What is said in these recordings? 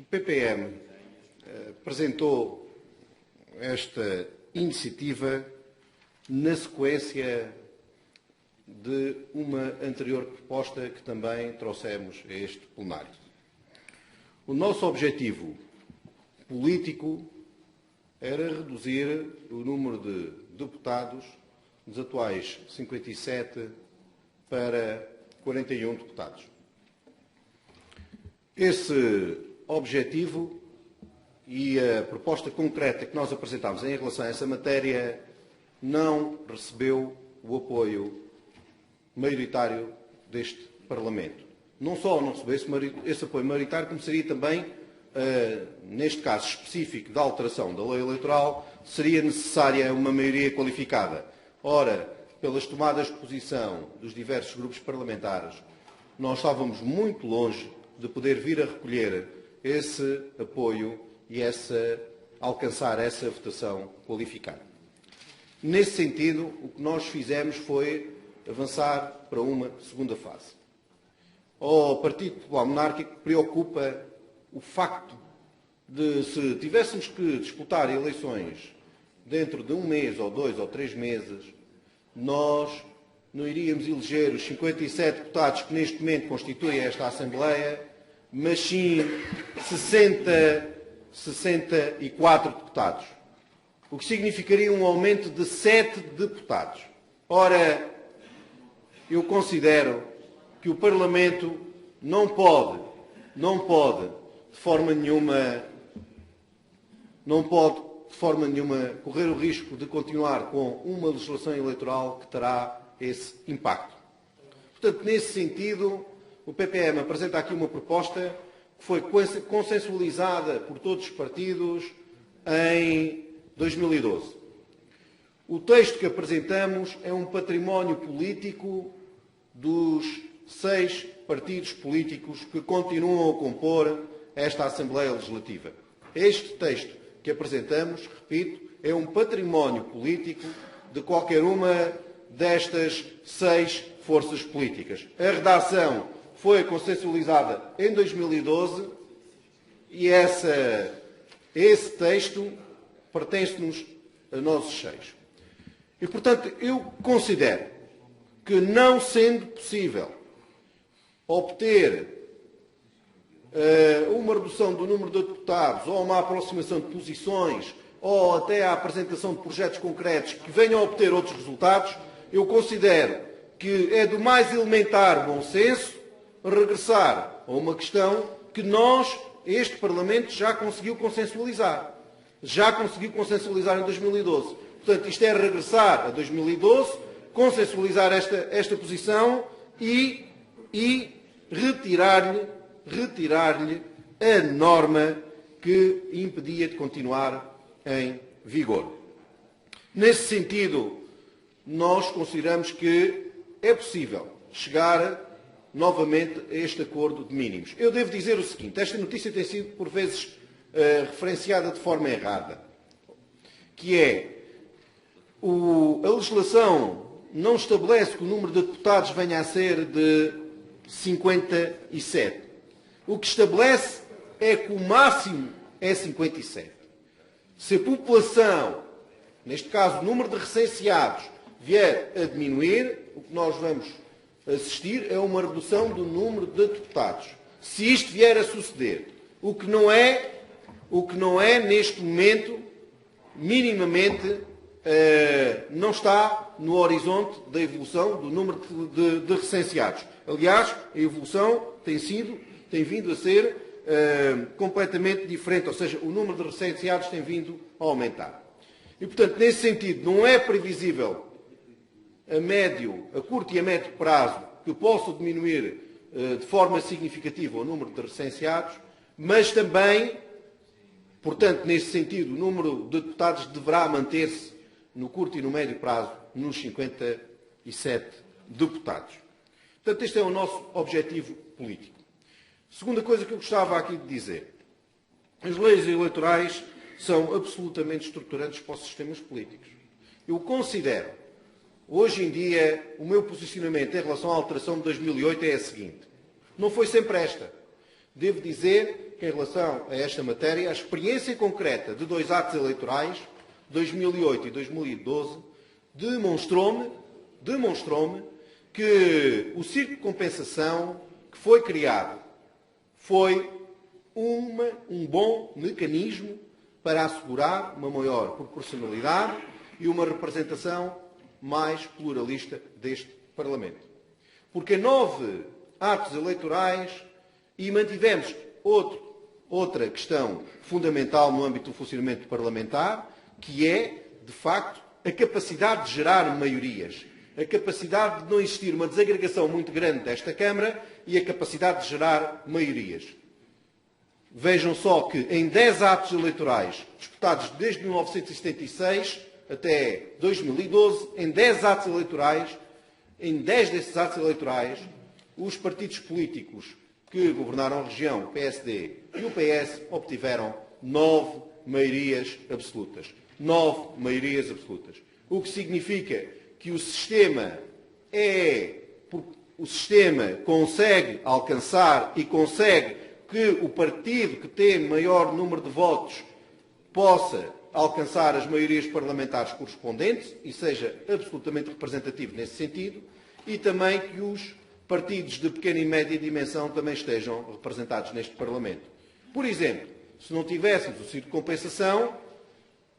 O PPM apresentou esta iniciativa na sequência de uma anterior proposta que também trouxemos a este plenário. O nosso objetivo político era reduzir o número de deputados dos atuais 57 para 41 deputados. Esse objetivo e a proposta concreta que nós apresentámos em relação a essa matéria não recebeu o apoio maioritário deste Parlamento. Não só não recebeu esse apoio maioritário, como seria também, neste caso específico da alteração da lei eleitoral, seria necessária uma maioria qualificada. Ora, pelas tomadas de posição dos diversos grupos parlamentares, nós estávamos muito longe de poder vir a recolher esse apoio e alcançar essa votação qualificada. Nesse sentido, o que nós fizemos foi avançar para uma segunda fase. Ao Partido Popular Monárquico preocupa o facto de, se tivéssemos que disputar eleições dentro de um mês, ou 2 ou 3 meses, nós não iríamos eleger os 57 deputados que neste momento constituem esta Assembleia, mas sim 64 deputados, o que significaria um aumento de 7 deputados. Ora, eu considero que o Parlamento não pode de forma nenhuma correr o risco de continuar com uma legislação eleitoral que terá esse impacto. Portanto, nesse sentido, o PPM apresenta aqui uma proposta que foi consensualizada por todos os partidos em 2012. O texto que apresentamos é um património político dos 6 partidos políticos que continuam a compor esta Assembleia Legislativa. Este texto que apresentamos, repito, é um património político de qualquer uma destas 6 forças políticas. A redação foi consensualizada em 2012 e esse texto pertence-nos a nós os 6. E, portanto, eu considero que, não sendo possível obter uma redução do número de deputados ou uma aproximação de posições ou até a apresentação de projetos concretos que venham a obter outros resultados, eu considero que é do mais elementar bom senso regressar a uma questão que este Parlamento já conseguiu consensualizar. Já conseguiu consensualizar em 2012. Portanto, isto é regressar a 2012, consensualizar esta posição e retirar-lhe a norma que impedia de continuar em vigor. Nesse sentido, nós consideramos que é possível chegar novamente a este acordo de mínimos. Eu devo dizer o seguinte, esta notícia tem sido por vezes referenciada de forma errada, que é a legislação não estabelece que o número de deputados venha a ser de 57. O que estabelece é que o máximo é 57. Se a população, neste caso o número de recenseados, vier a diminuir, o que nós vamos assistir é uma redução do número de deputados. Se isto vier a suceder, o que não é neste momento, minimamente, não está no horizonte da evolução do número de recenseados. Aliás, a evolução tem vindo a ser completamente diferente, ou seja, o número de recenseados tem vindo a aumentar. E, portanto, nesse sentido, não é previsível a curto e a médio prazo que possa diminuir de forma significativa o número de recenseados, mas também, portanto, nesse sentido, o número de deputados deverá manter-se no curto e no médio prazo nos 57 deputados. Portanto, este é o nosso objetivo político. Segunda coisa que eu gostava aqui de dizer. As leis eleitorais são absolutamente estruturantes para os sistemas políticos. Eu considero, hoje em dia, o meu posicionamento em relação à alteração de 2008 é a seguinte. Não foi sempre esta. Devo dizer que, em relação a esta matéria, a experiência concreta de 2 atos eleitorais, 2008 e 2012, demonstrou-me que o círculo de compensação que foi criado foi um bom mecanismo para assegurar uma maior proporcionalidade e uma representação mais pluralista deste Parlamento. Porque 9 atos eleitorais e mantivemos outra questão fundamental no âmbito do funcionamento parlamentar, que é, de facto, a capacidade de gerar maiorias, a capacidade de não existir uma desagregação muito grande desta Câmara e a capacidade de gerar maiorias. Vejam só que em 10 atos eleitorais disputados desde 1976 até 2012, em 10 desses atos eleitorais, os partidos políticos que governaram a região, o PSD e o PS, obtiveram 9 maiorias absolutas. 9 maiorias absolutas. O que significa que o sistema consegue alcançar e consegue que o partido que tem maior número de votos possa alcançar as maiorias parlamentares correspondentes e seja absolutamente representativo nesse sentido, e também que os partidos de pequena e média dimensão também estejam representados neste Parlamento. Por exemplo, se não tivéssemos o círculo de compensação,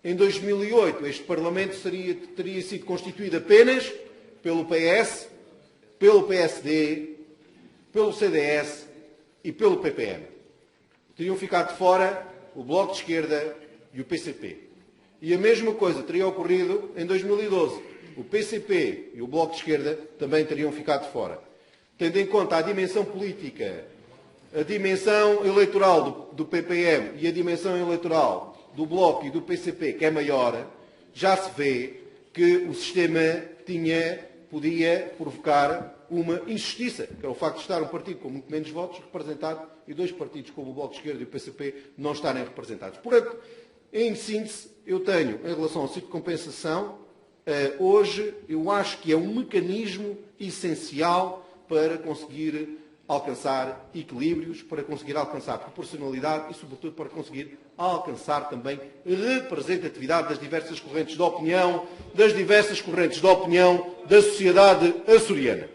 em 2008 este Parlamento teria sido constituído apenas pelo PS, pelo PSD, pelo CDS e pelo PPM. Teriam ficado de fora o Bloco de Esquerda e o PCP. E a mesma coisa teria ocorrido em 2012. O PCP e o Bloco de Esquerda também teriam ficado de fora. Tendo em conta a dimensão política, a dimensão eleitoral do PPM e a dimensão eleitoral do Bloco e do PCP, que é maior, já se vê que o sistema podia provocar uma injustiça, que é o facto de estar um partido com muito menos votos representado e 2 partidos como o Bloco de Esquerda e o PCP não estarem representados. Portanto, em síntese, eu tenho, em relação ao ciclo de compensação, hoje eu acho que é um mecanismo essencial para conseguir alcançar equilíbrios, para conseguir alcançar proporcionalidade e, sobretudo, para conseguir alcançar também representatividade das diversas correntes de opinião, da sociedade açoriana.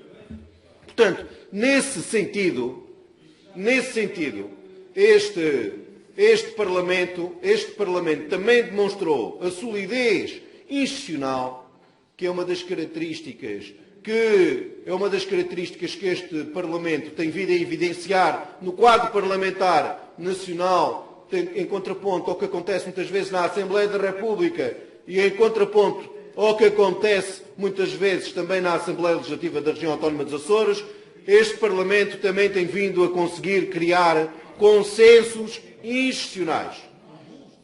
Portanto, nesse sentido, este Parlamento também demonstrou a solidez institucional, que é uma das características que este Parlamento tem vindo a evidenciar no quadro parlamentar nacional, em contraponto ao que acontece muitas vezes na Assembleia da República e em contraponto ao que acontece muitas vezes também na Assembleia Legislativa da Região Autónoma dos Açores. Este Parlamento também tem vindo a conseguir criar consensos institucionais.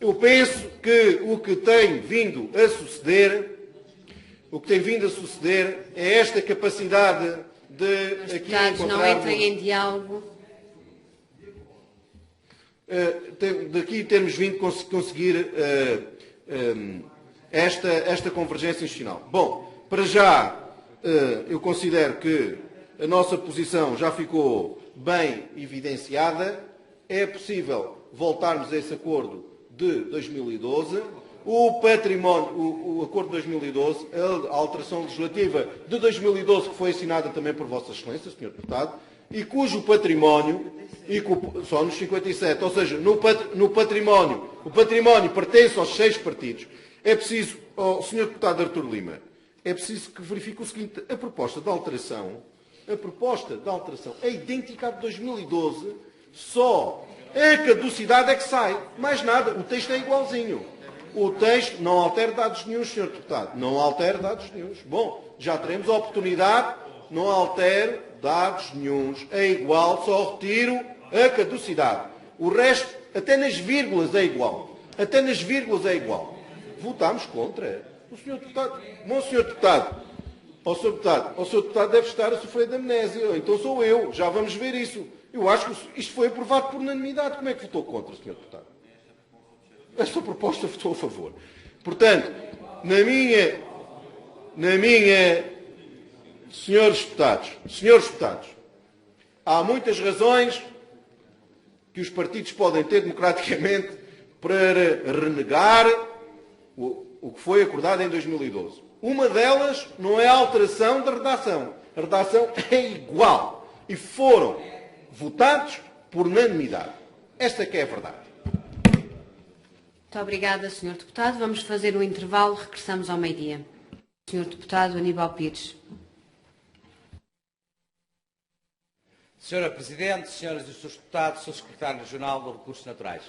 Eu penso que o que tem vindo a suceder é esta capacidade de aqui encontrarmos... não entrem em diálogo. Daqui termos vindo conseguir esta convergência institucional. Bom, para já, eu considero que a nossa posição já ficou bem evidenciada. É possível voltarmos a esse acordo de 2012. O acordo de 2012, a alteração legislativa de 2012, que foi assinada também por Vossa Excelência, Sr. Deputado, e cujo património, só nos 57, ou seja, no património, o património pertence aos 6 partidos. É preciso, Sr. Deputado Artur Lima, é preciso que verifique o seguinte: a proposta de alteração é idêntica à de 2012, só a caducidade é que sai. Mais nada, o texto é igualzinho. O texto não altera dados nenhuns, Sr. Deputado. Não altera dados nenhuns. Bom, já teremos a oportunidade. Não altero dados nenhuns. É igual, só retiro a caducidade. O resto, até nas vírgulas é igual. Votámos contra. O Sr. Deputado... Bom, Sr. Deputado... O Sr. Deputado deve estar a sofrer de amnésia. Então sou eu. Já vamos ver isso. Eu acho que isto foi aprovado por unanimidade. Como é que votou contra, Sr. Deputado? Esta proposta votou a favor. Portanto, na minha... Senhores deputados, há muitas razões que os partidos podem ter democraticamente para renegar o que foi acordado em 2012. Uma delas não é a alteração da redação. A redação é igual. E foram votados por unanimidade. Esta que é a verdade. Muito obrigada, Sr. Deputado. Vamos fazer um intervalo. Regressamos ao meio-dia. Sr. Deputado Aníbal Pires. Senhora Presidente, Senhoras e Srs. Deputados, Sr. Secretário Regional dos Recursos Naturais.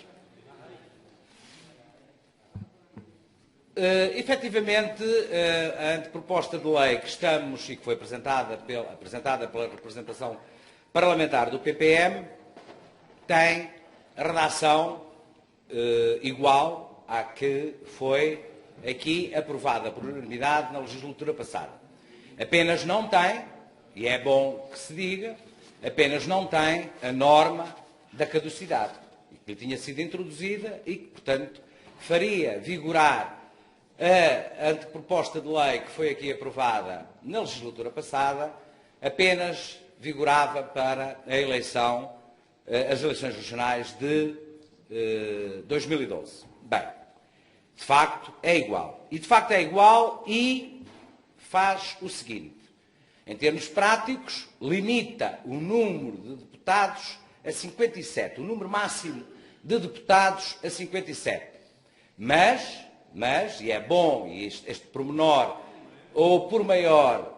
Efetivamente, a anteproposta de lei que estamos e que foi apresentada pela representação parlamentar do PPM tem a redação igual à que foi aqui aprovada por unanimidade na legislatura passada. Apenas não tem, e é bom que se diga, apenas não tem a norma da caducidade, que lhe tinha sido introduzida e que, portanto, faria vigorar a anteproposta de lei que foi aqui aprovada na legislatura passada, apenas vigorava para a eleição, as eleições regionais de 2012. Bem, de facto é igual. E de facto é igual e faz o seguinte. Em termos práticos, limita o número de deputados a 57, o número máximo de deputados a 57. Mas, e é bom, e este pormenor, ou por maior,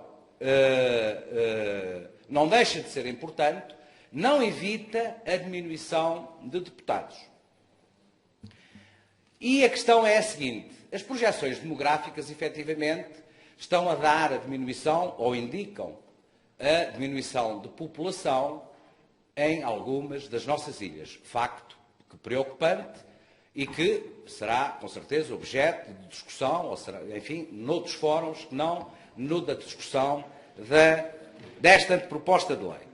não deixa de ser importante, não evita a diminuição de deputados. E a questão é a seguinte, as projeções demográficas, efetivamente, estão a dar a diminuição, ou indicam a diminuição de população em algumas das nossas ilhas. Facto que preocupante e que será, com certeza, objeto de discussão, ou será, enfim, noutros fóruns que não no da discussão desta proposta de lei.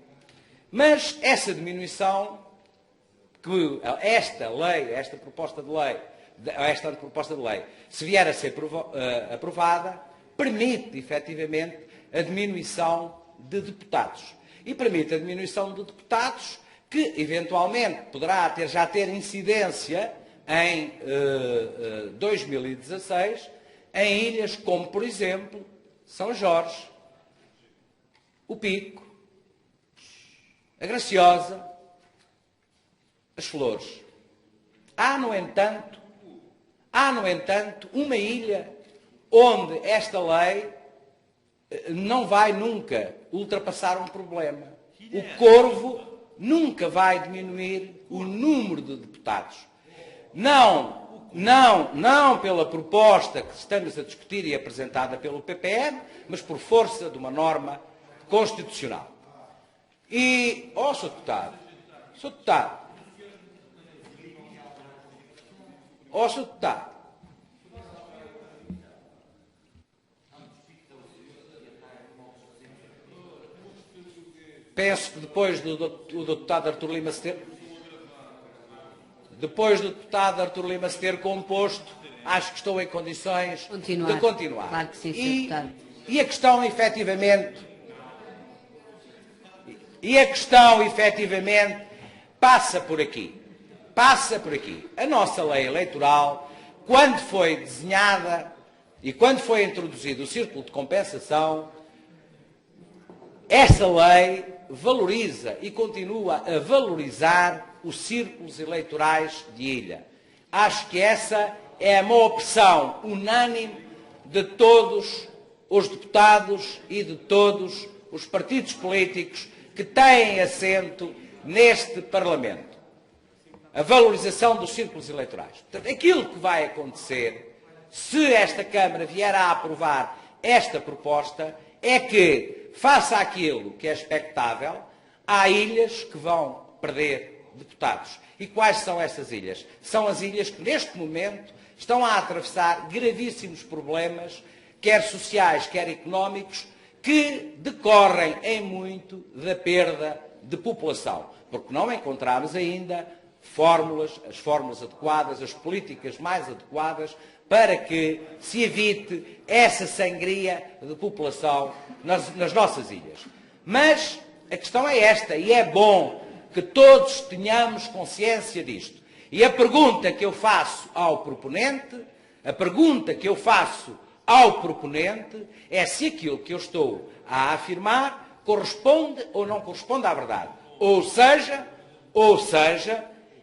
Mas essa diminuição, que esta proposta de lei, se vier a ser aprovada, permite, efetivamente, a diminuição de deputados. E permite a diminuição de deputados que, eventualmente, poderá já ter incidência em 2016 em ilhas como, por exemplo, São Jorge, o Pico, a Graciosa, as Flores. Há, no entanto, uma ilha onde esta lei não vai nunca ultrapassar um problema. O Corvo nunca vai diminuir o número de deputados. Não pela proposta que estamos a discutir e apresentada pelo PPM, mas por força de uma norma constitucional. E, Sr. Deputado, penso que depois do deputado Artur Lima se ter composto, acho que estou em condições de continuar. Claro que sim, Sr. Deputado. E a questão, efetivamente, passa por aqui. A nossa lei eleitoral, quando foi desenhada e quando foi introduzido o círculo de compensação, essa lei valoriza e continua a valorizar os círculos eleitorais de ilha. Acho que essa é uma opção unânime de todos os deputados e de todos os partidos políticos que têm assento neste Parlamento. A valorização dos círculos eleitorais. Portanto, aquilo que vai acontecer, se esta Câmara vier a aprovar esta proposta, é que, face àquilo que é expectável, há ilhas que vão perder deputados. E quais são essas ilhas? São as ilhas que, neste momento, estão a atravessar gravíssimos problemas, quer sociais, quer económicos, que decorrem em muito da perda de população, porque não encontramos ainda as fórmulas adequadas, as políticas mais adequadas para que se evite essa sangria de população nas nossas ilhas. Mas a questão é esta, e é bom que todos tenhamos consciência disto. E a pergunta que eu faço ao proponente, é se aquilo que eu estou a afirmar corresponde ou não corresponde à verdade. Ou seja,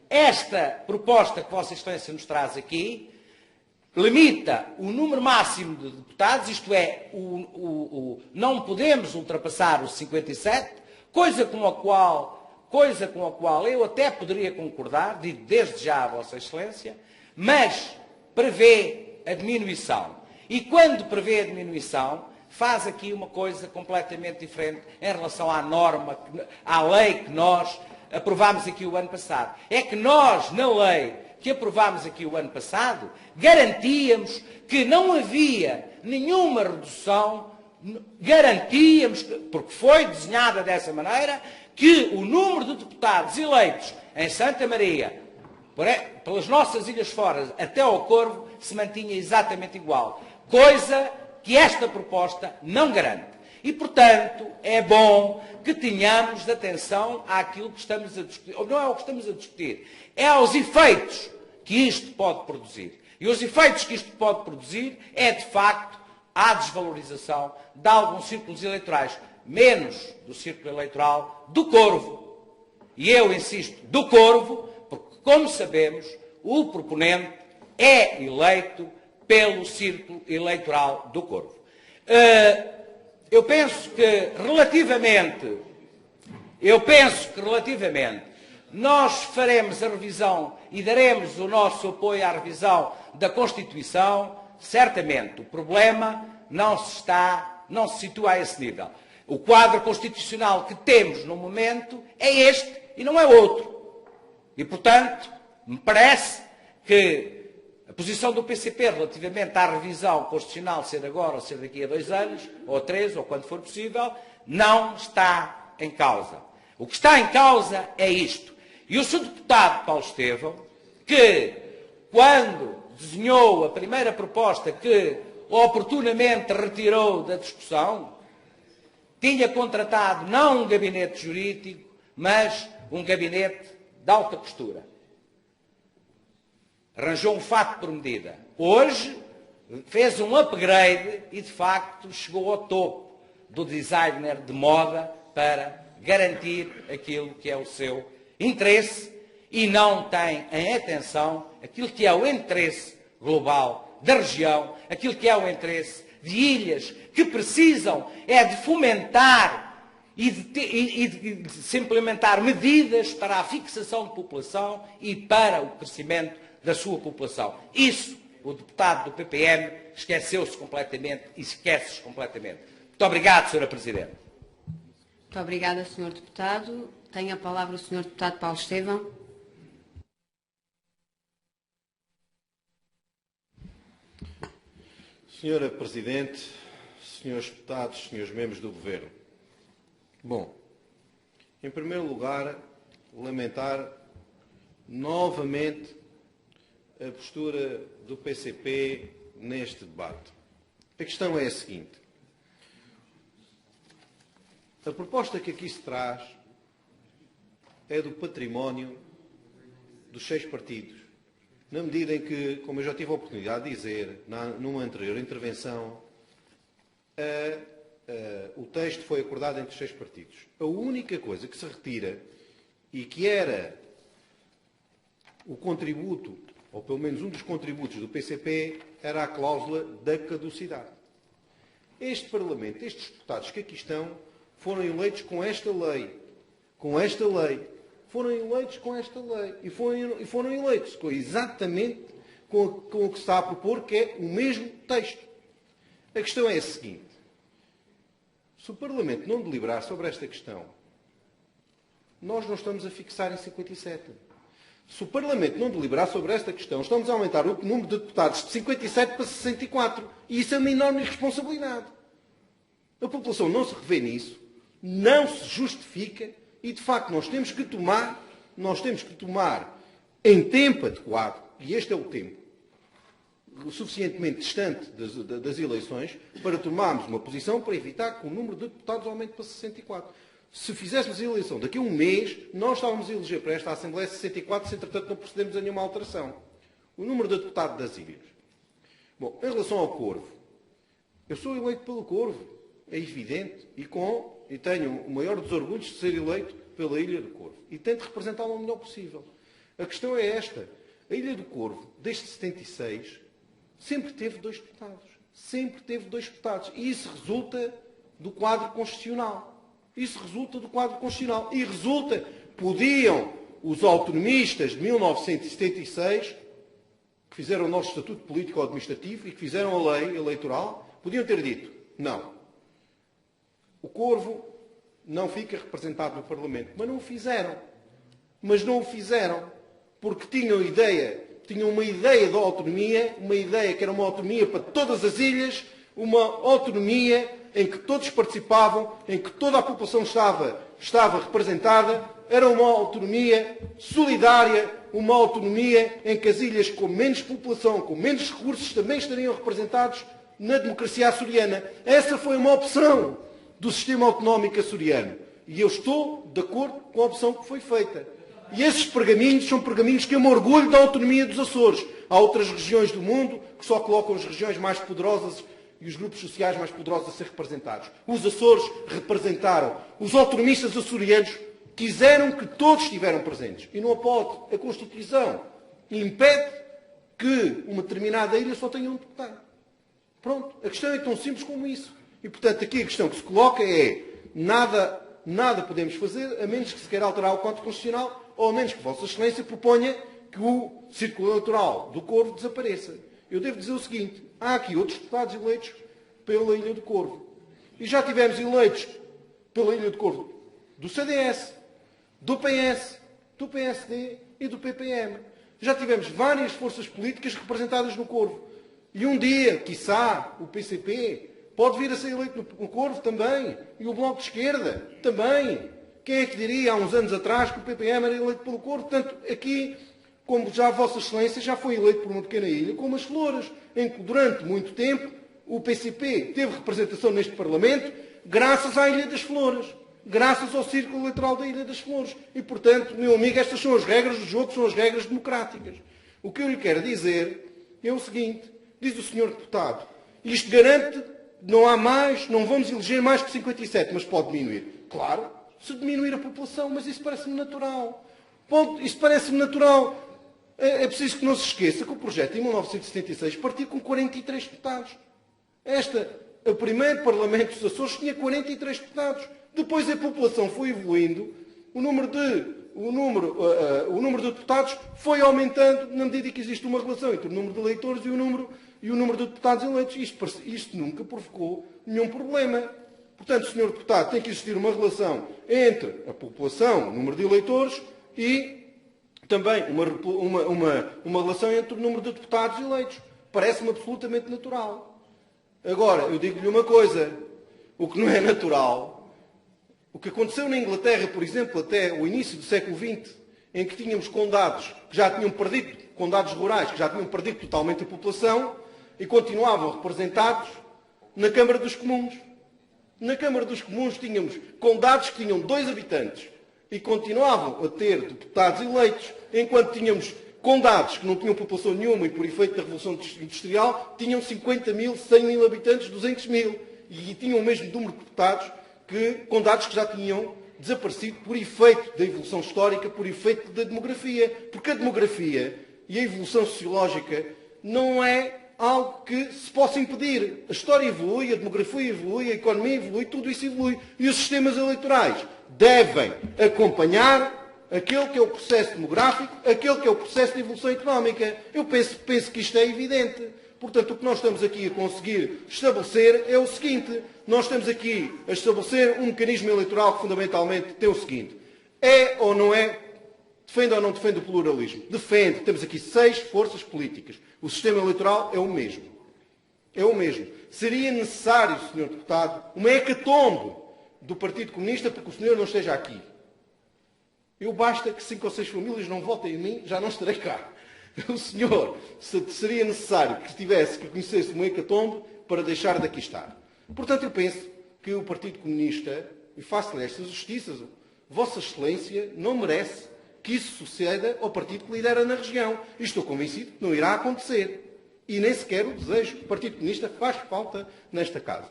esta proposta que Vossa Excelência nos traz aqui limita o número máximo de deputados, isto é, não podemos ultrapassar os 57, coisa com a qual eu até poderia concordar, digo desde já a Vossa Excelência, mas prevê a diminuição. E quando prevê a diminuição, faz aqui uma coisa completamente diferente em relação à norma, à lei que nós aprovámos aqui o ano passado. É que nós, na lei que aprovámos aqui o ano passado, garantíamos que não havia nenhuma redução, garantíamos, porque foi desenhada dessa maneira, que o número de deputados eleitos em Santa Maria, pelas nossas Ilhas Fora até ao Corvo, se mantinha exatamente igual. Coisa que esta proposta não garante. E, portanto, é bom que tenhamos atenção àquilo que estamos a discutir. Ou não é o que estamos a discutir, é aos efeitos que isto pode produzir. E os efeitos que isto pode produzir é, de facto, a desvalorização de alguns círculos eleitorais, menos do círculo eleitoral do Corvo. E eu insisto, do Corvo, porque, como sabemos, o proponente é eleito pelo círculo eleitoral do Corvo. Eu penso que relativamente nós faremos a revisão e daremos o nosso apoio à revisão da Constituição. Certamente o problema não se situa a esse nível. O quadro constitucional que temos no momento é este e não é outro. E, portanto, me parece que a posição do PCP relativamente à revisão constitucional, ser agora ou ser daqui a 2 anos, ou 3, ou quando for possível, não está em causa. O que está em causa é isto. E o Sr. Deputado Paulo Estevão, que quando desenhou a primeira proposta que oportunamente retirou da discussão, tinha contratado não um gabinete jurídico, mas um gabinete de alta costura. Arranjou um fato por medida. Hoje fez um upgrade e, de facto, chegou ao topo do designer de moda para garantir aquilo que é o seu interesse e não tem em atenção aquilo que é o interesse global da região, aquilo que é o interesse de ilhas que precisam de fomentar e de se implementar medidas para a fixação de população e para o crescimento da sua população. Isso, o deputado do PPM esqueceu-se completamente e esquece-se completamente. Muito obrigado, Sra. Presidente. Muito obrigada, Sr. Deputado. Tem a palavra o Sr. Deputado Paulo Estevão. Sra. Presidente, Srs. Deputados, Srs. Membros do Governo. Bom, em primeiro lugar, lamentar novamente a postura do PCP neste debate. A questão é a seguinte. A proposta que aqui se traz é do património dos 6 partidos, na medida em que, como eu já tive a oportunidade de dizer numa anterior intervenção, o texto foi acordado entre os 6 partidos. A única coisa que se retira e que era o contributo, ou pelo menos um dos contributos do PCP, era a cláusula da caducidade. Este Parlamento, estes deputados que aqui estão, foram eleitos com esta lei. Foram eleitos com esta lei. E foram eleitos exatamente com o que se está a propor, que é o mesmo texto. A questão é a seguinte. Se o Parlamento não deliberar sobre esta questão, nós não estamos a fixar em 57. Se o Parlamento não deliberar sobre esta questão, estamos a aumentar o número de deputados de 57 para 64. E isso é uma enorme irresponsabilidade. A população não se revê nisso, não se justifica e, de facto, nós temos que tomar em tempo adequado, e este é o tempo, suficientemente distante das eleições, para tomarmos uma posição para evitar que o número de deputados aumente para 64. Se fizéssemos a eleição daqui a um mês, nós estávamos a eleger para esta Assembleia 64, se entretanto não procedemos a nenhuma alteração. O número de deputados das ilhas. Bom, em relação ao Corvo, eu sou eleito pelo Corvo, é evidente, e tenho o maior dos orgulhos de ser eleito pela Ilha do Corvo. E tento representá-la o melhor possível. A questão é esta. A Ilha do Corvo, desde 76, sempre teve 2 deputados. Sempre teve 2 deputados. E isso resulta do quadro constitucional. E resulta, podiam os autonomistas de 1976, que fizeram o nosso Estatuto Político-Administrativo e que fizeram a lei eleitoral, podiam ter dito, não, o Corvo não fica representado no Parlamento. Mas não o fizeram. Porque tinham uma ideia de autonomia, uma ideia que era uma autonomia para todas as ilhas, uma autonomia em que todos participavam, em que toda a população estava representada, era uma autonomia solidária, uma autonomia em que as ilhas com menos população, com menos recursos, também estariam representados na democracia açoriana. Essa foi uma opção do sistema autonómico açoriano. E eu estou de acordo com a opção que foi feita. E esses pergaminhos são pergaminhos que eu me orgulho da autonomia dos Açores. Há outras regiões do mundo que só colocam as regiões mais poderosas e os grupos sociais mais poderosos a ser representados. Os Açores representaram. Os autonomistas açorianos quiseram que todos estiveram presentes. E não pode. A Constituição impede que uma determinada ilha só tenha um deputado. Pronto. A questão é tão simples como isso. E, portanto, aqui a questão que se coloca é nada podemos fazer, a menos que se queira alterar o Código Constitucional ou a menos que Vossa Excelência proponha que o círculo eleitoral do Corvo desapareça. Eu devo dizer o seguinte, há aqui outros deputados eleitos pela Ilha do Corvo. E já tivemos eleitos pela Ilha do Corvo do CDS, do PS, do PSD e do PPM. Já tivemos várias forças políticas representadas no Corvo. E um dia, quiçá, o PCP pode vir a ser eleito no Corvo também. E o Bloco de Esquerda também. Quem é que diria há uns anos atrás que o PPM era eleito pelo Corvo? Portanto, aqui, como já a Vossa Excelência já foi eleito por uma pequena ilha, como as Flores, em que durante muito tempo o PCP teve representação neste Parlamento graças à Ilha das Flores. Graças ao círculo eleitoral da Ilha das Flores. E, portanto, meu amigo, estas são as regras do jogo, são as regras democráticas. O que eu lhe quero dizer é o seguinte, diz o Sr. Deputado, isto garante, não há mais, não vamos eleger mais que 57, mas pode diminuir. Claro, se diminuir a população, mas isso parece-me natural. Isso parece-me natural. É preciso que não se esqueça que o projeto em 1976 partiu com 43 deputados. O primeiro Parlamento dos Açores tinha 43 deputados. Depois a população foi evoluindo, o número de deputados foi aumentando na medida que existe uma relação entre o número de eleitores e o número de deputados eleitos. Isto nunca provocou nenhum problema. Portanto, Sr. Deputado, tem que existir uma relação entre a população, o número de eleitores e também uma relação entre o número de deputados eleitos. Parece-me absolutamente natural. Agora, eu digo-lhe uma coisa, o que não é natural. O que aconteceu na Inglaterra, por exemplo, até o início do século XX, em que tínhamos condados que já tinham perdido, condados rurais que já tinham perdido totalmente a população e continuavam representados na Câmara dos Comuns. Na Câmara dos Comuns tínhamos condados que tinham 2 habitantes e continuavam a ter deputados eleitos, enquanto tínhamos condados que não tinham população nenhuma e por efeito da Revolução Industrial tinham 50 mil, 100 mil habitantes, 200 mil e tinham o mesmo número de deputados que condados que já tinham desaparecido por efeito da evolução histórica, por efeito da demografia. Porque a demografia e a evolução sociológica não é algo que se possa impedir. A história evolui, a demografia evolui, a economia evolui, tudo isso evolui. E os sistemas eleitorais devem acompanhar aquele que é o processo demográfico, aquele que é o processo de evolução económica. Eu penso que isto é evidente. Portanto, o que nós estamos aqui a conseguir estabelecer é o seguinte. Nós estamos aqui a estabelecer um mecanismo eleitoral que fundamentalmente tem o seguinte. É ou não é, defende ou não defende o pluralismo? Defende. Temos aqui 6 forças políticas. O sistema eleitoral é o mesmo. É o mesmo. Seria necessário, Sr. Deputado, uma hecatombe do Partido Comunista para que o senhor não esteja aqui. Basta que 5 ou 6 famílias não votem em mim, já não estarei cá. O senhor seria necessário que conhecesse uma hecatombe para deixar daqui estar. Portanto, eu penso que o Partido Comunista e faço-lhe esta justiça, Vossa Excelência não merece que isso suceda ao partido que lidera na região. E estou convencido que não irá acontecer. E nem sequer o desejo. O Partido Comunista faz falta nesta casa.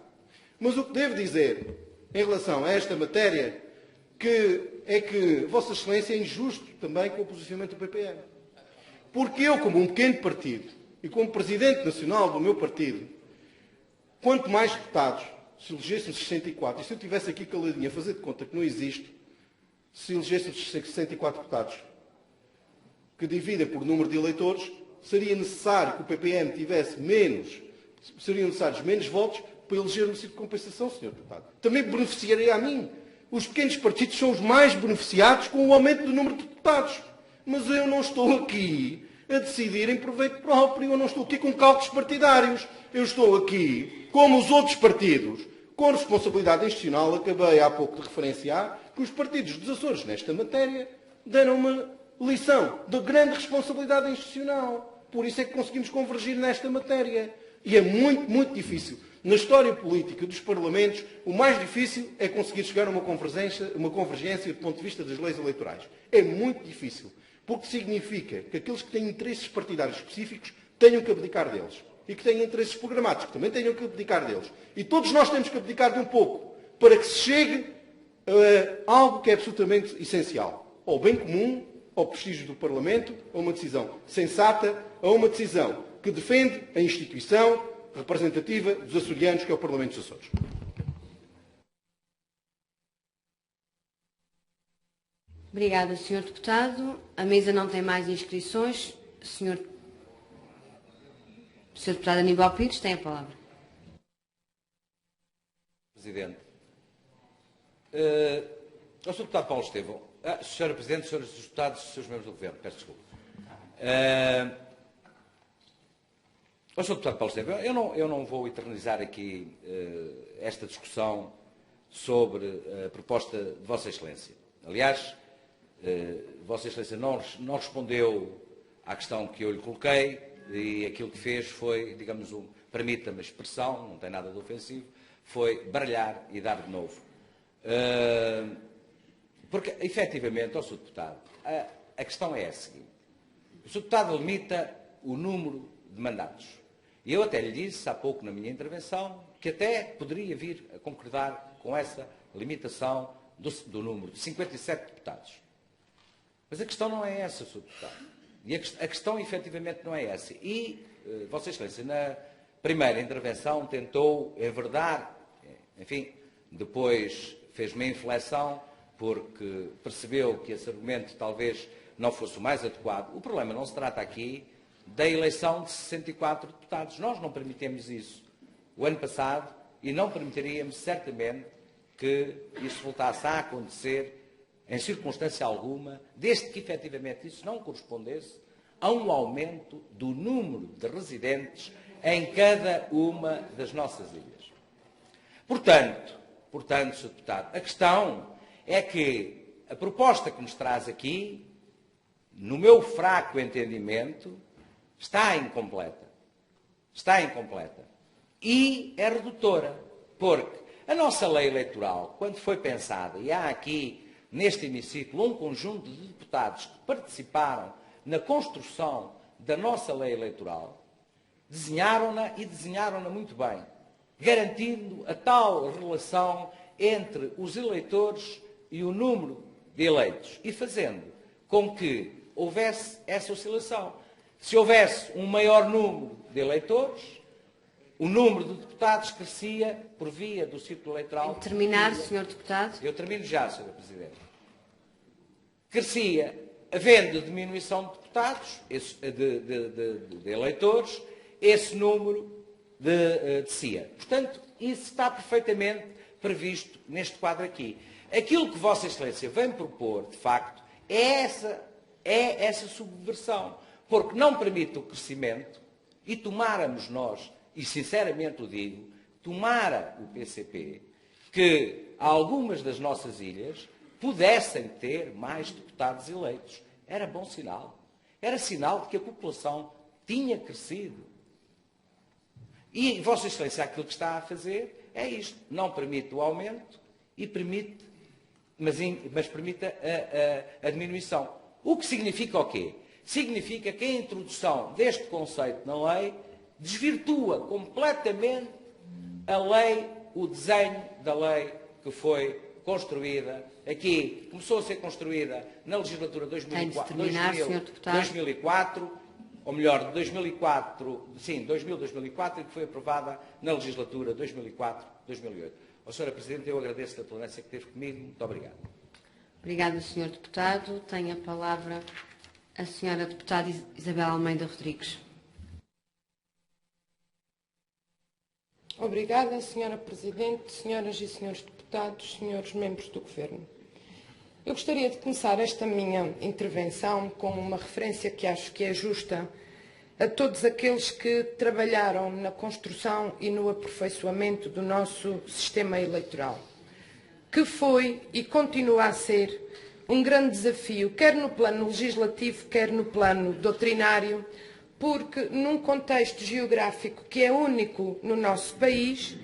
Mas o que devo dizer em relação a esta matéria é que Vossa Excelência é injusto também com o posicionamento do PPM. Porque eu, como um pequeno partido, e como Presidente Nacional do meu partido, quanto mais deputados, se elegêssemos 64, e se eu estivesse aqui caladinho a fazer de conta que não existe, se elegêssemos 64 deputados que dividem por número de eleitores, seria necessário que o PPM tivesse seriam necessários menos votos para eleger no sítio de compensação, Sr. Deputado. Também beneficiaria a mim. Os pequenos partidos são os mais beneficiados com o aumento do número de deputados. Mas eu não estou aqui a decidir em proveito próprio, eu não estou aqui com cálculos partidários. Eu estou aqui, como os outros partidos, com responsabilidade institucional. Acabei há pouco de referenciar que os partidos dos Açores, nesta matéria, deram uma lição de grande responsabilidade institucional. Por isso é que conseguimos convergir nesta matéria. E é muito, muito difícil. Na história política dos Parlamentos, o mais difícil é conseguir chegar a uma convergência do ponto de vista das leis eleitorais. É muito difícil, porque significa que aqueles que têm interesses partidários específicos tenham que abdicar deles. E que têm interesses programáticos também tenham que abdicar deles. E todos nós temos que abdicar de um pouco, para que se chegue a algo que é absolutamente essencial. Ao bem comum, ao prestígio do Parlamento, a uma decisão sensata, a uma decisão que defende a instituição representativa dos açorianos, que é o Parlamento dos Açores. Obrigada, Sr. Deputado. A mesa não tem mais inscrições. Sr. Deputado Aníbal Pires tem a palavra. Presidente. Ao Sr. Deputado Paulo Estevão. Sra. Presidente, Srs. Deputados, Srs. Membros do Governo, peço desculpa. Ao Sr. Deputado Paulo Estevão, eu não vou eternizar aqui esta discussão sobre a proposta de Vossa Excelência. Aliás, Vossa Excelência não respondeu à questão que eu lhe coloquei e aquilo que fez foi, digamos, permita-me a expressão, não tem nada de ofensivo, foi baralhar e dar de novo. Porque, efetivamente, ao Sr. Deputado, a questão é a seguinte. O Sr. Deputado limita o número de mandatos. E eu até lhe disse há pouco na minha intervenção que até poderia vir a concordar com essa limitação do número de 57 deputados. Mas a questão não é essa, Sr. Deputado. E a questão, efetivamente, não é essa. E Vossa Excelência, na primeira intervenção, tentou enverdar, enfim, depois fez uma inflexão, porque percebeu que esse argumento talvez não fosse o mais adequado. O problema não se trata aqui da eleição de 64 deputados. Nós não permitimos isso o ano passado e não permitiríamos certamente que isso voltasse a acontecer em circunstância alguma, desde que efetivamente isso não correspondesse a um aumento do número de residentes em cada uma das nossas ilhas. Portanto, Sr. Deputado, a questão é que a proposta que nos traz aqui, no meu fraco entendimento, está incompleta. Está incompleta. E é redutora. Porque a nossa lei eleitoral, quando foi pensada, e há aqui neste hemiciclo um conjunto de deputados que participaram na construção da nossa lei eleitoral, desenharam-na e desenharam-na muito bem, garantindo a tal relação entre os eleitores e o número de eleitos e fazendo com que houvesse essa oscilação. Se houvesse um maior número de eleitores, o número de deputados crescia por via do círculo eleitoral. Tem que terminar, Sr. Deputado. Eu termino já, Sra. Presidente. Crescia, havendo diminuição de deputados, de eleitores, esse número descia. Portanto, isso está perfeitamente previsto neste quadro aqui. Aquilo que Vossa Excelência vem propor, de facto, é essa subversão, porque não permite o crescimento e tomáramos nós, e sinceramente o digo, tomara o PCP que algumas das nossas ilhas pudessem ter mais deputados eleitos. Era bom sinal. Era sinal de que a população tinha crescido. E Vossa Excelência aquilo que está a fazer é isto. Não permite o aumento e permite, mas permite a diminuição. O que significa o quê? Significa que a introdução deste conceito na lei desvirtua completamente a lei, o desenho da lei que foi construída aqui, começou a ser construída na legislatura 2004, ou melhor, 2004, sim, 2004, e que foi aprovada na legislatura 2004-2008. Sra. Presidente, eu agradeço a tolerância que teve comigo. Muito obrigado. Obrigada, Sr. Deputado. Tem a palavra a Sra. Deputada Isabel Almeida Rodrigues. Obrigada, Sra. Presidente, senhoras e senhores deputados, senhores membros do Governo. Eu gostaria de começar esta minha intervenção com uma referência que acho que é justa a todos aqueles que trabalharam na construção e no aperfeiçoamento do nosso sistema eleitoral, que foi e continua a ser um grande desafio, quer no plano legislativo, quer no plano doutrinário, porque num contexto geográfico que é único no nosso país,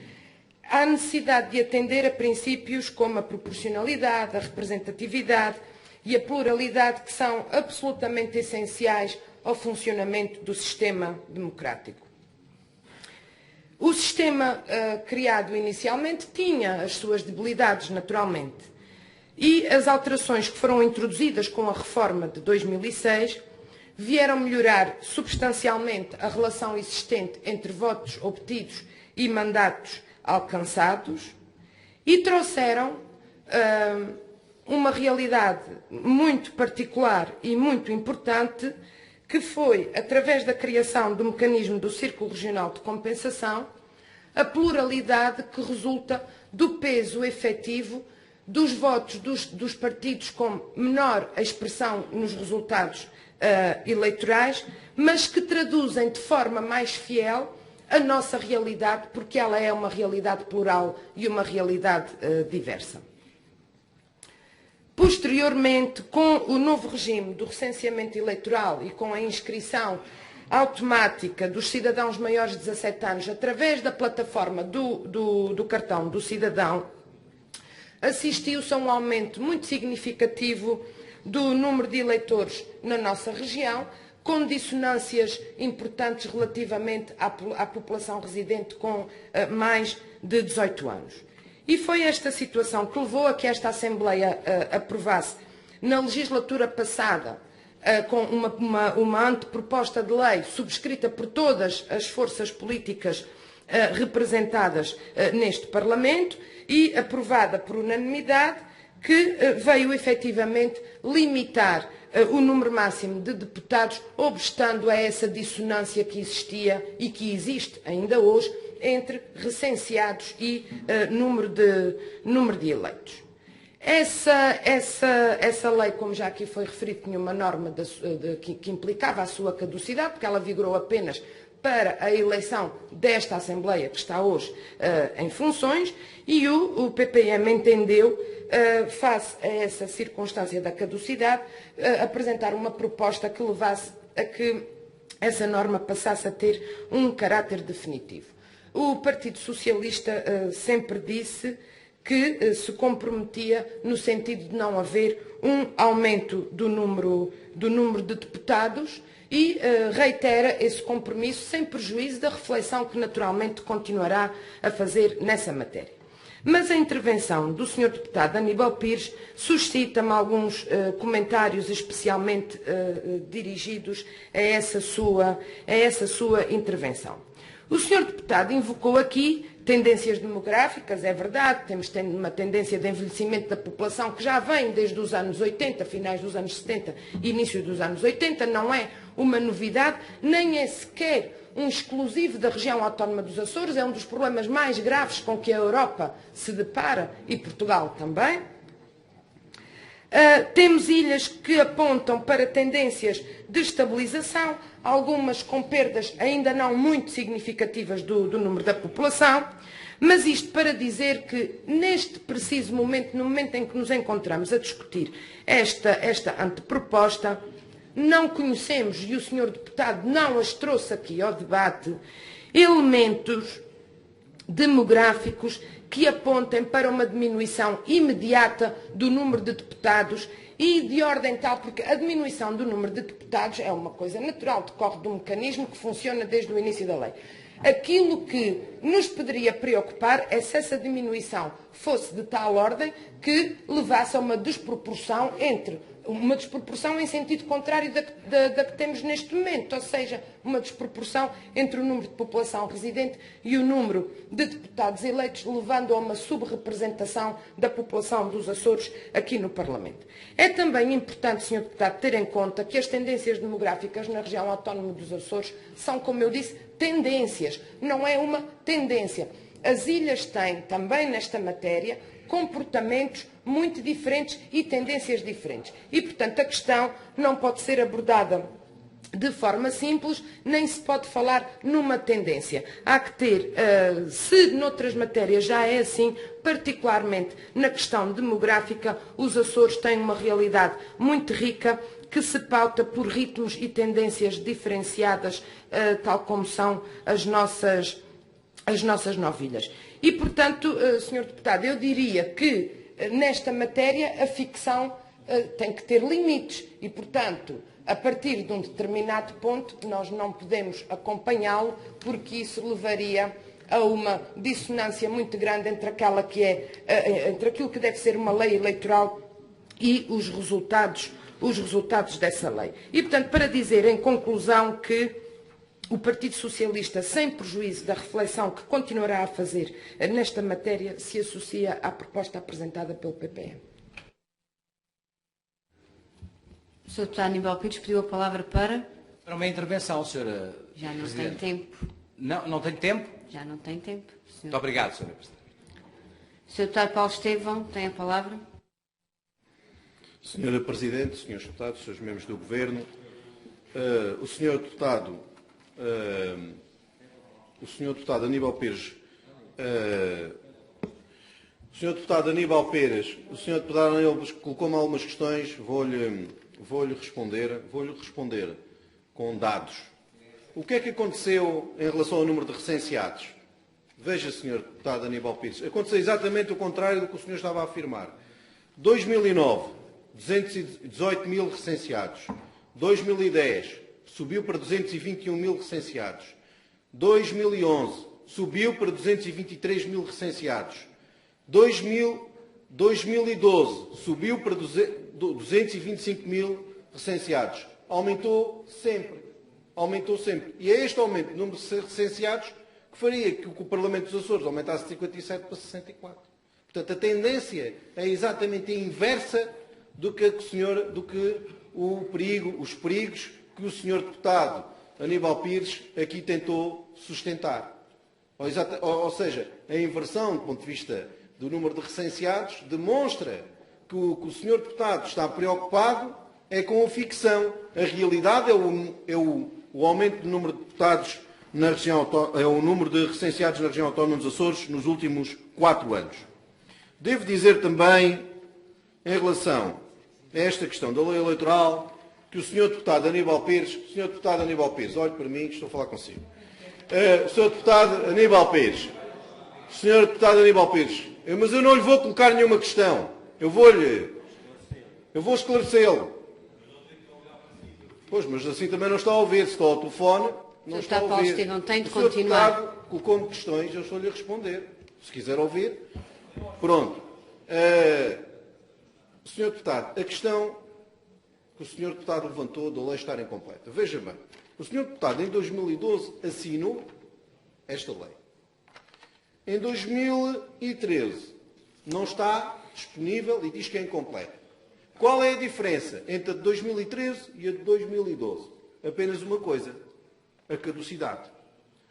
há necessidade de atender a princípios como a proporcionalidade, a representatividade e a pluralidade, que são absolutamente essenciais ao funcionamento do sistema democrático. O sistema criado inicialmente tinha as suas debilidades, naturalmente, e as alterações que foram introduzidas com a reforma de 2006 vieram melhorar substancialmente a relação existente entre votos obtidos e mandatos alcançados e trouxeram uma realidade muito particular e muito importante, que foi, através da criação do mecanismo do Círculo Regional de Compensação, a pluralidade que resulta do peso efetivo dos votos dos partidos com menor expressão nos resultados eleitorais, mas que traduzem de forma mais fiel a nossa realidade, porque ela é uma realidade plural e uma realidade diversa. Posteriormente, com o novo regime do recenseamento eleitoral e com a inscrição automática dos cidadãos maiores de 17 anos através da plataforma do cartão do cidadão, assistiu-se a um aumento muito significativo do número de eleitores na nossa região, com dissonâncias importantes relativamente à população residente com mais de 18 anos. E foi esta situação que levou a que esta Assembleia aprovasse, na legislatura passada, com uma anteproposta de lei subscrita por todas as forças políticas representadas neste Parlamento e aprovada por unanimidade, que veio efetivamente limitar o número máximo de deputados, obstando a essa dissonância que existia e que existe ainda hoje entre recenseados e número de eleitos. Essa lei, como já aqui foi referido, tinha uma norma que implicava a sua caducidade, porque ela vigorou apenas para a eleição desta Assembleia, que está hoje em funções, e o PPM entendeu, face a essa circunstância da caducidade, apresentar uma proposta que levasse a que essa norma passasse a ter um caráter definitivo. O Partido Socialista sempre disse que se comprometia no sentido de não haver um aumento do número de deputados e reitera esse compromisso sem prejuízo da reflexão que naturalmente continuará a fazer nessa matéria. Mas a intervenção do Sr. Deputado Aníbal Pires suscita-me alguns comentários especialmente dirigidos a essa sua intervenção. O Sr. Deputado invocou aqui tendências demográficas, é verdade, temos uma tendência de envelhecimento da população que já vem desde os anos 80, finais dos anos 70 e início dos anos 80, não é uma novidade, nem é sequer um exclusivo da região autónoma dos Açores, é um dos problemas mais graves com que a Europa se depara e Portugal também. Temos ilhas que apontam para tendências de estabilização, algumas com perdas ainda não muito significativas do número da população, mas isto para dizer que neste preciso momento, no momento em que nos encontramos a discutir esta anteproposta, não conhecemos, e o Sr. Deputado não as trouxe aqui ao debate, elementos demográficos que apontem para uma diminuição imediata do número de deputados e de ordem tal, porque a diminuição do número de deputados é uma coisa natural, decorre de um mecanismo que funciona desde o início da lei. Aquilo que nos poderia preocupar é se essa diminuição fosse de tal ordem que levasse a uma desproporção em sentido contrário da que temos neste momento, ou seja, uma desproporção entre o número de população residente e o número de deputados eleitos, levando a uma subrepresentação da população dos Açores aqui no Parlamento. É também importante, Sr. Deputado, ter em conta que as tendências demográficas na região autónoma dos Açores são, como eu disse, tendências, não é uma tendência. As ilhas têm, também nesta matéria, comportamentos muito diferentes e tendências diferentes. E, portanto, a questão não pode ser abordada de forma simples, nem se pode falar numa tendência. Há que ter, se noutras matérias já é assim, particularmente na questão demográfica, os Açores têm uma realidade muito rica, que se pauta por ritmos e tendências diferenciadas, tal como são as nossas 9 ilhas. E, portanto, Sr. Deputado, eu diria que nesta matéria a ficção tem que ter limites e, portanto, a partir de um determinado ponto, nós não podemos acompanhá-lo, porque isso levaria a uma dissonância muito grande entre entre aquilo que deve ser uma lei eleitoral e os resultados dessa lei. E, portanto, para dizer em conclusão que o Partido Socialista, sem prejuízo da reflexão que continuará a fazer nesta matéria, se associa à proposta apresentada pelo PPM. O Sr. Deputado Aníbal Pires pediu a palavra para Para uma intervenção, Sra. Já não Presidente. tem tempo. Não tem tempo? Já não tem tempo. Muito obrigado, Sra. Presidente. O Sr. Deputado Paulo Estevão tem a palavra. Senhora Presidente, Senhores Deputados, Senhores Membros do Governo, o Senhor Deputado Aníbal Pires, colocou-me algumas questões, vou-lhe responder com dados. O que é que aconteceu em relação ao número de recenseados? Veja, Sr. Deputado Aníbal Pires, aconteceu exatamente o contrário do que o senhor estava a afirmar. 2009, 218 mil recenseados. 2010, subiu para 221 mil recenseados. 2011, subiu para 223 mil recenseados. 2012, subiu para 225 mil recenseados. Aumentou sempre. E é este aumento do número de recenseados que faria que o Parlamento dos Açores aumentasse de 57 para 64. Portanto, a tendência é exatamente a inversa do que os perigos que o Sr. Deputado Aníbal Pires aqui tentou sustentar. Ou seja, a inversão do ponto de vista do número de recenseados demonstra que o que o Sr. Deputado está preocupado é com a ficção. A realidade é o aumento do número de deputados na região, é o número de recenseados na região autónoma dos Açores nos últimos 4 anos. Devo dizer também, em relação a esta questão da lei eleitoral, que o Sr. Deputado Aníbal Pires, olhe para mim que estou a falar consigo. Sr. Deputado Aníbal Pires, mas eu não lhe vou colocar nenhuma questão. Eu vou esclarecê-lo. Pois, mas assim também não está a ouvir. Se está ao telefone, não está a ouvir. Paulo Estevão, tem de continuar. O Sr. Deputado colocou-me questões, eu estou-lhe a responder. Se quiser ouvir. Pronto. Sr. Deputado, a questão que o Sr. Deputado levantou da lei estar incompleta. Veja bem, o Sr. Deputado em 2012 assinou esta lei. Em 2013 não está disponível e diz que é incompleta. Qual é a diferença entre a de 2013 e a de 2012? Apenas uma coisa, a caducidade.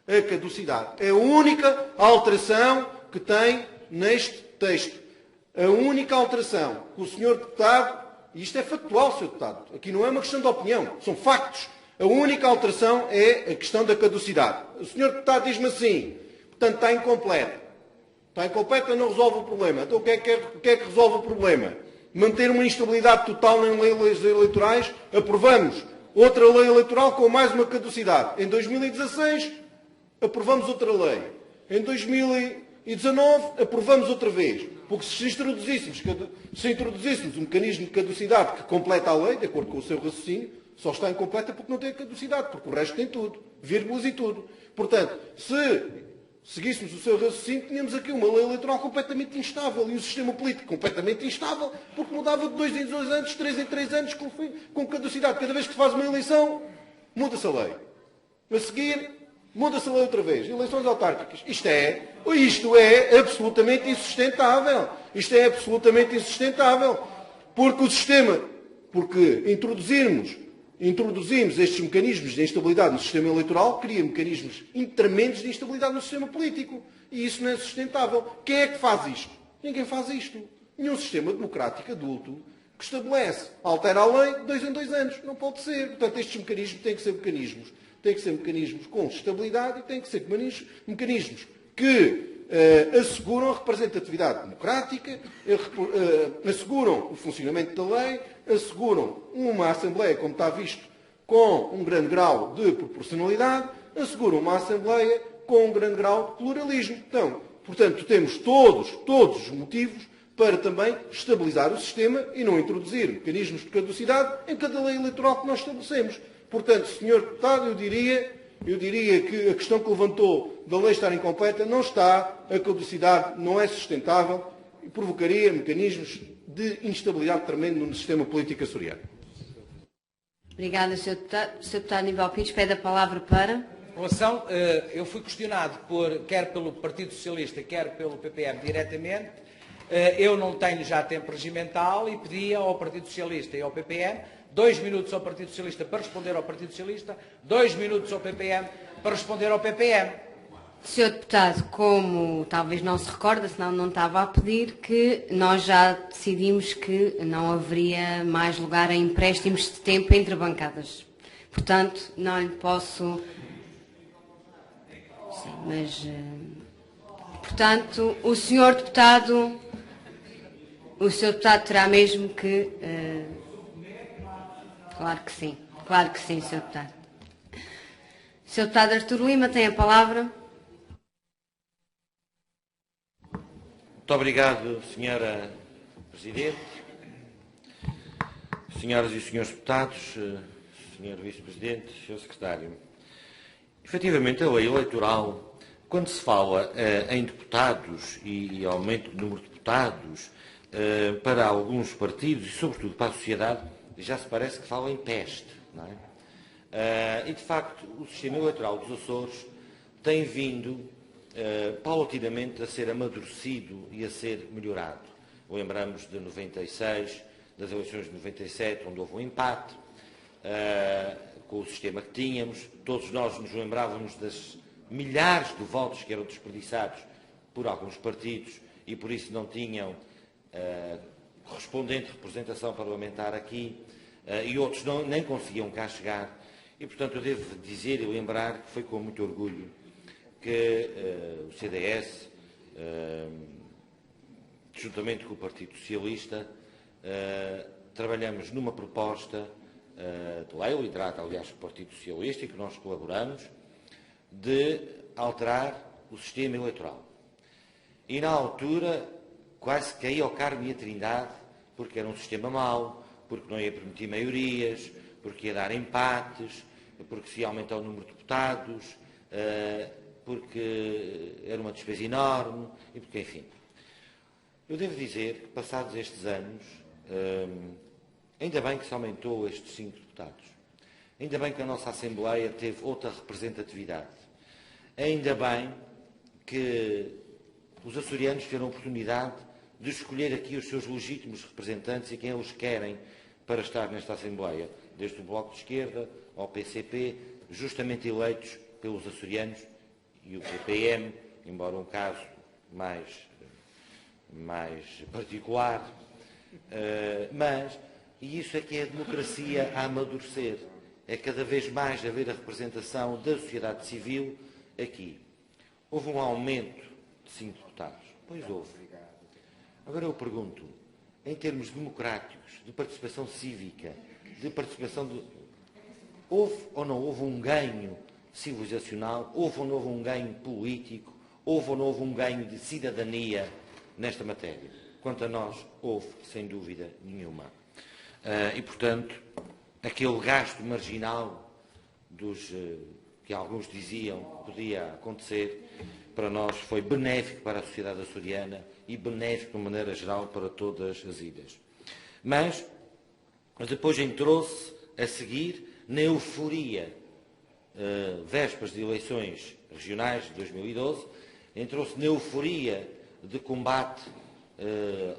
A caducidade é a única alteração que tem neste texto. A única alteração que o Sr. Deputado, e isto é factual, Sr. Deputado, aqui não é uma questão de opinião, são factos. A única alteração é a questão da caducidade. O Sr. Deputado diz-me assim, portanto está incompleta. Está incompleta, não resolve o problema. Então o que é que resolve o problema? Manter uma instabilidade total em leis eleitorais, aprovamos outra lei eleitoral com mais uma caducidade. Em 2016, aprovamos outra lei. Em 2019 aprovamos outra vez, porque se introduzíssemos um mecanismo de caducidade que completa a lei, de acordo com o seu raciocínio, só está incompleta porque não tem caducidade, porque o resto tem tudo, vírgulas e tudo. Portanto, se seguíssemos o seu raciocínio, tínhamos aqui uma lei eleitoral completamente instável e um sistema político completamente instável, porque mudava de 2 em 2 anos, 3 em 3 anos, com caducidade. Cada vez que se faz uma eleição, muda-se a lei. A seguir, muda-se a lei outra vez. Eleições autárquicas. Isto é absolutamente insustentável. Isto é absolutamente insustentável. Porque introduzimos estes mecanismos de instabilidade no sistema eleitoral, cria mecanismos tremendos de instabilidade no sistema político. E isso não é sustentável. Quem é que faz isto? Ninguém faz isto. Nenhum sistema democrático adulto que estabelece, altera a lei de 2 em 2 anos. Não pode ser. Portanto, estes mecanismos têm que ser mecanismos com estabilidade e têm que ser mecanismos que asseguram a representatividade democrática, asseguram o funcionamento da lei, asseguram uma Assembleia, como está visto, com um grande grau de proporcionalidade, asseguram uma Assembleia com um grande grau de pluralismo. Então, portanto, temos todos os motivos para também estabilizar o sistema e não introduzir mecanismos de caducidade em cada lei eleitoral que nós estabelecemos. Portanto, Sr. Deputado, eu diria que a questão que levantou da lei estar incompleta não está, a caducidade não é sustentável e provocaria mecanismos de instabilidade tremendo no sistema político açoriano. Obrigada, Sr. Deputado. Sr. Deputado Aníbal Pintos pede a palavra para... Eu fui questionado quer pelo Partido Socialista, quer pelo PPM diretamente. Eu não tenho já tempo regimental e pedia ao Partido Socialista e ao PPM 2 minutos ao Partido Socialista para responder ao Partido Socialista, 2 minutos ao PPM para responder ao PPM. Sr. Deputado, como talvez não se recorda, senão não estava a pedir, que nós já decidimos que não haveria mais lugar a empréstimos de tempo entre bancadas. Portanto, não lhe posso... Sim, mas... Portanto, o Sr. Deputado terá mesmo que... Claro que sim, Sr. Deputado. Sr. Deputado Artur Lima tem a palavra. Muito obrigado, Sra. Presidente. Senhoras e senhores deputados, Sr. Vice-Presidente, Sr. Secretário. Efetivamente, a lei eleitoral, quando se fala em deputados e aumento do número de deputados para alguns partidos e, sobretudo, para a sociedade, já se parece que fala em peste, não é? E, de facto, o sistema eleitoral dos Açores tem vindo paulatinamente a ser amadurecido e a ser melhorado. Lembramos de 96, das eleições de 97, onde houve um empate, com o sistema que tínhamos. Todos nós nos lembrávamos das milhares de votos que eram desperdiçados por alguns partidos e, por isso, não tinham correspondente representação parlamentar aqui, e outros nem conseguiam cá chegar. E, portanto, eu devo dizer e lembrar que foi com muito orgulho que o CDS, juntamente com o Partido Socialista, trabalhamos numa proposta de lei, liderada, aliás, pelo Partido Socialista, e que nós colaboramos, de alterar o sistema eleitoral. E, na altura, quase caí ao Carmo e a Trindade, porque era um sistema mau, porque não ia permitir maiorias, porque ia dar empates, porque se ia aumentar o número de deputados, porque era uma despesa enorme, e porque, enfim. Eu devo dizer que, passados estes anos, ainda bem que se aumentou estes 5 deputados. Ainda bem que a nossa Assembleia teve outra representatividade. Ainda bem que os açorianos tiveram a oportunidade de escolher aqui os seus legítimos representantes e quem eles querem para estar nesta Assembleia, desde o Bloco de Esquerda ao PCP, justamente eleitos pelos açorianos, e o PPM, embora um caso mais particular, e isso é que é a democracia a amadurecer, é cada vez mais haver a representação da sociedade civil aqui. Houve um aumento de 5 deputados, pois houve. Agora eu pergunto, em termos democráticos, de participação cívica, de participação de... Houve ou não houve um ganho civilizacional? Houve ou não houve um ganho político? houve ou não houve um ganho de cidadania nesta matéria. Quanto a nós, houve, sem dúvida nenhuma. E, portanto, aquele gasto marginal que alguns diziam que podia acontecer, para nós foi benéfico para a sociedade açoriana e benéfico, de uma maneira geral, para todas as ilhas. Mas depois entrou-se a seguir na euforia, vésperas de eleições regionais de 2012, entrou-se na euforia de combate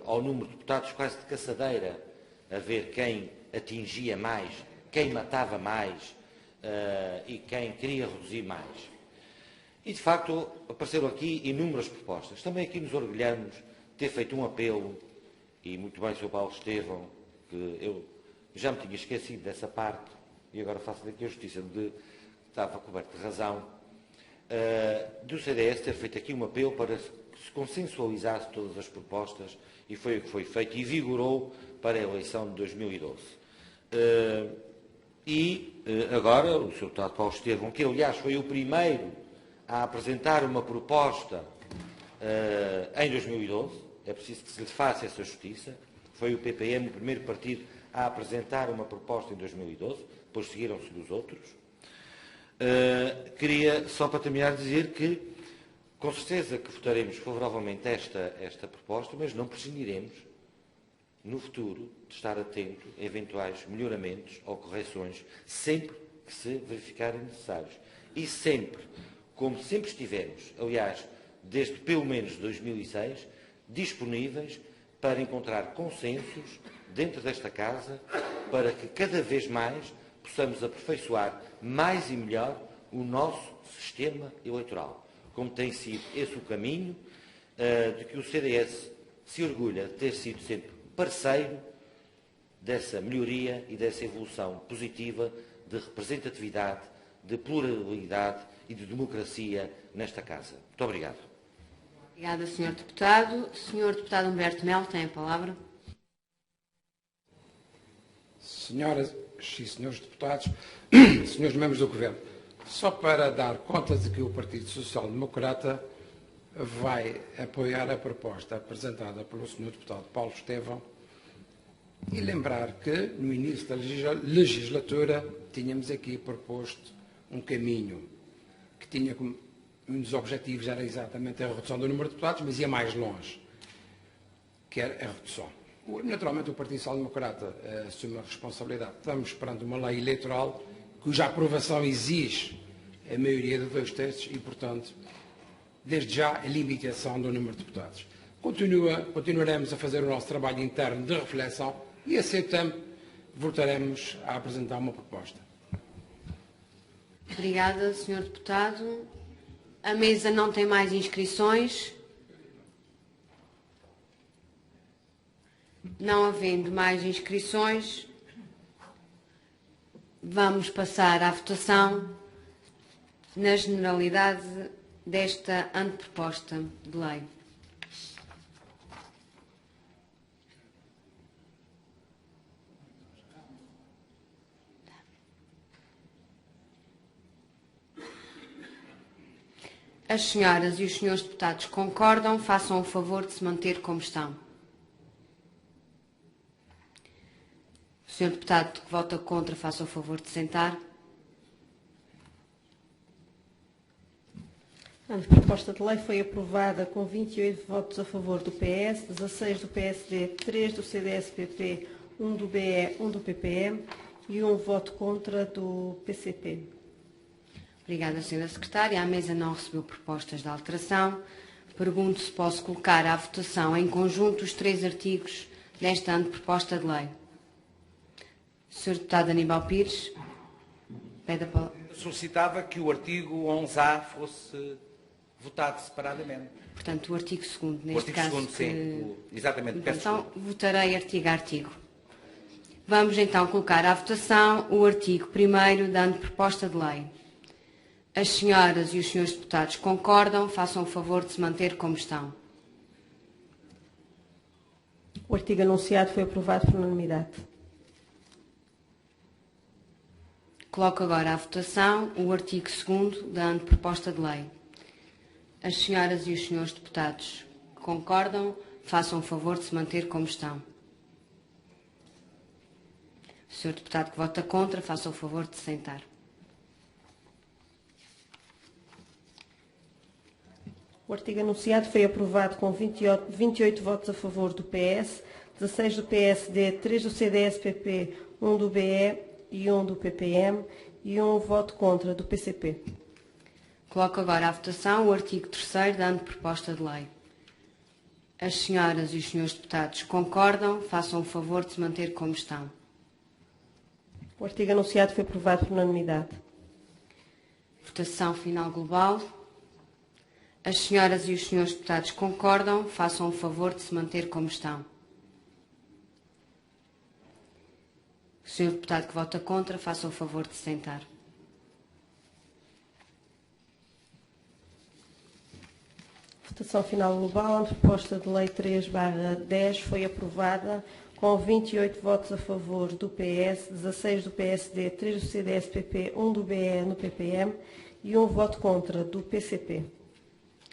ao número de deputados, quase de caçadeira, a ver quem atingia mais, quem matava mais e quem queria reduzir mais. E, de facto, apareceram aqui inúmeras propostas. Também aqui nos orgulhamos de ter feito um apelo, e muito bem, Sr. Paulo Estevão, que eu já me tinha esquecido dessa parte, e agora faço daqui a justiça de estava coberto de razão, do CDS ter feito aqui um apelo para que se consensualizasse todas as propostas, e foi o que foi feito, e vigorou para a eleição de 2012. Agora, o Sr. Deputado Paulo Estevão, que aliás foi o primeiro a apresentar uma proposta em 2012, é preciso que se lhe faça essa justiça, foi o PPM o primeiro partido a apresentar uma proposta em 2012, depois seguiram-se dos outros. Queria, só para terminar, dizer que, com certeza que votaremos favoravelmente esta proposta, mas não prescindiremos, no futuro, de estar atento a eventuais melhoramentos ou correções, sempre que se verificarem necessários. E sempre, como sempre estivemos, aliás, desde pelo menos 2006, disponíveis para encontrar consensos dentro desta Casa, para que cada vez mais possamos aperfeiçoar mais e melhor o nosso sistema eleitoral, como tem sido esse o caminho de que o CDS se orgulha de ter sido sempre parceiro dessa melhoria e dessa evolução positiva de representatividade, de pluralidade e de democracia nesta Casa. Muito obrigado. Obrigada, Sr. Deputado. Sr. Deputado Humberto Melo tem a palavra. Senhoras e senhores deputados, senhores membros do Governo, só para dar conta de que o Partido Social Democrata vai apoiar a proposta apresentada pelo Sr. Deputado Paulo Estevão e lembrar que, no início da legislatura, tínhamos aqui proposto um caminho que tinha como um dos objetivos era exatamente a redução do número de deputados, mas ia mais longe, que era a redução. Naturalmente, o Partido Social Democrata assume a responsabilidade. Estamos perante uma lei eleitoral cuja aprovação exige a maioria de 2/3 e, portanto, desde já, a limitação do número de deputados. Continuaremos a fazer o nosso trabalho interno de reflexão e, aceitando, voltaremos a apresentar uma proposta. Obrigada, Sr. Deputado. A mesa não tem mais inscrições. Não havendo mais inscrições, vamos passar à votação na generalidade desta anteproposta de lei. As senhoras e os senhores deputados concordam, façam o favor de se manter como estão. O senhor deputado que vota contra, faça o favor de sentar. A proposta de lei foi aprovada com 28 votos a favor do PS, 16 do PSD, 3 do CDS-PP, 1 do BE, 1 do PPM e 1 voto contra do PCP. Obrigada, Sra. Secretária. A mesa não recebeu propostas de alteração. Pergunto se posso colocar à votação em conjunto os 3 artigos desta anteproposta de lei. Sr. Deputado Aníbal Pires, pede a palavra. Solicitava que o artigo 11A fosse votado separadamente. Portanto, o artigo 2º, neste o artigo caso. 2º, sim. Exatamente. Então, votarei artigo a artigo. Vamos então colocar à votação o artigo 1º da anteproposta de lei. As senhoras e os senhores deputados concordam, façam o favor de se manter como estão. O artigo anunciado foi aprovado por unanimidade. Coloco agora à votação o artigo 2º da anteproposta de lei. As senhoras e os senhores deputados concordam? Façam o favor de se manter como estão. O senhor deputado que vota contra, faça o favor de se sentar. O artigo anunciado foi aprovado com 28 votos a favor do PS, 16 do PSD, 3 do CDS-PP, 1 do BE e 1 do PPM e 1 voto contra do PCP. Coloco agora à votação o artigo 3º da proposta de lei. As senhoras e os senhores deputados concordam? Façam o favor de se manter como estão. O artigo anunciado foi aprovado por unanimidade. Votação final global. As senhoras e os senhores deputados concordam? Façam o favor de se manter como estão. O senhor deputado que vota contra, faça o favor de se sentar. Votação final global. A proposta de lei 3/10 foi aprovada com 28 votos a favor do PS, 16 do PSD, 3 do CDS-PP, 1 do BE no PPM e 1 voto contra do PCP.